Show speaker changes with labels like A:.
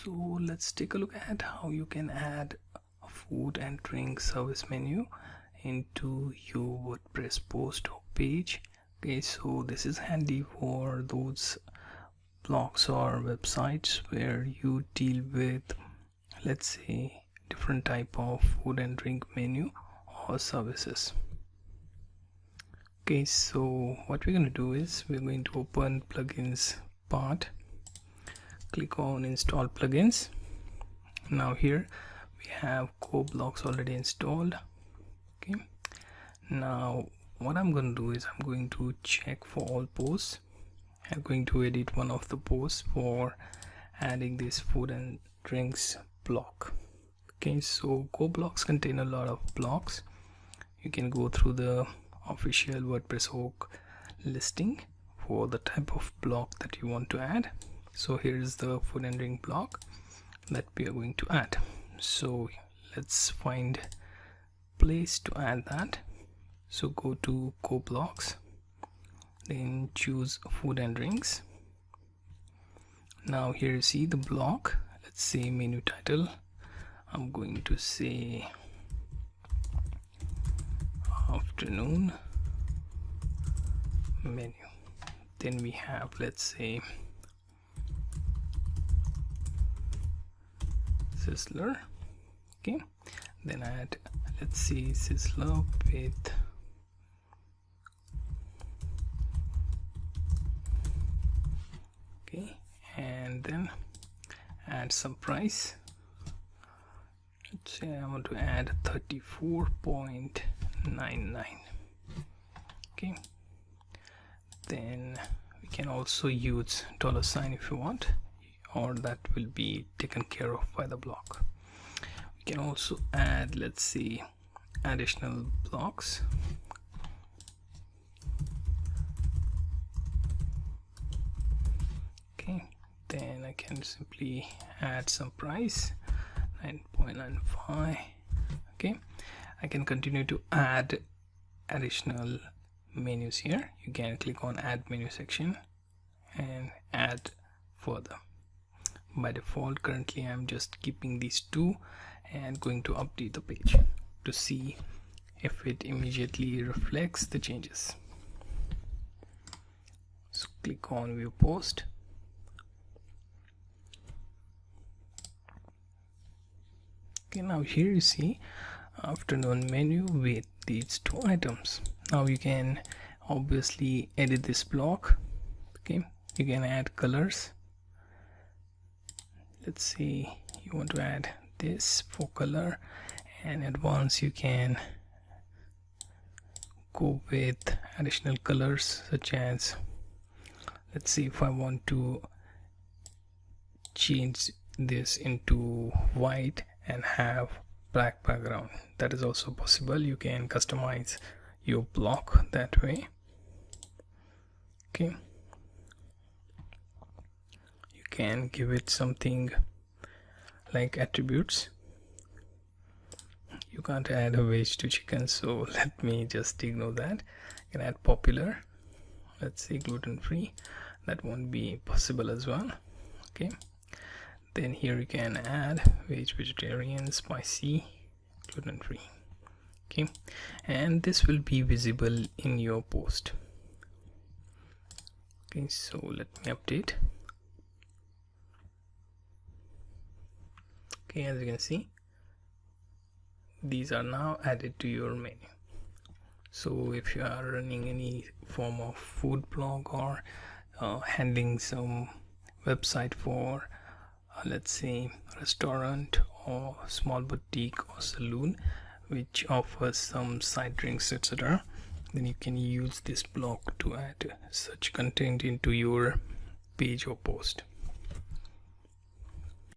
A: So let's take a look at how you can add a food and drink service menu into your WordPress post or page. Okay, so this is handy for those blogs or websites where you deal with, let's say, different type of food and drink menu or services. Okay, so what we're going to do is we're going to open plugins part, click on install plugins. Now here we have Coblocks already installed. Okay, now what I'm going to do is I'm going to check for all posts. I'm going to edit one of the posts for adding this food and drinks block. Okay, so Coblocks contain a lot of blocks. You can go through the official WordPress org listing for the type of block that you want to add. So here is the food and drink block that we are going to add. So let's find place to add that. So go to Coblocks, then choose food and drinks. Now here you see the block. Let's say menu title. I'm going to say afternoon menu. Then we have, let's say, Sizzler. Okay, then add, let's see, Sizzler with okay, and then add some price. Let's say I want to add 34.99. okay, then we can also use $sign if you want, or that will be taken care of by the block. We can also add, let's see, additional blocks. Okay, then I can simply add some price, 9.95. okay, I can continue to add additional menus here. You can click on add menu section and add further. By default, currently I'm just keeping these two and going to update the page to see if it immediately reflects the changes. So click on view post. Okay, now here you see afternoon menu with these two items. Now you can obviously edit this block. Okay, you can add colors. Let's see, you want to add this for color, and advanced you can go with additional colors such as, let's see, if I want to change this into white and have black background, that is also possible. You can customize your block that way. Okay, you can give it something like attributes. You can't add a veg to chicken, so let me just ignore that. You can add popular, let's say gluten free, that won't be possible as well. Okay, then here you can add veg, vegetarian, spicy, gluten free. Okay, and this will be visible in your post. Okay, so let me update. Okay, as you can see, these are now added to your menu. So if you are running any form of food blog or handling some website for let's say restaurant or small boutique or saloon which offers some side drinks, etc., then you can use this block to add such content into your page or post.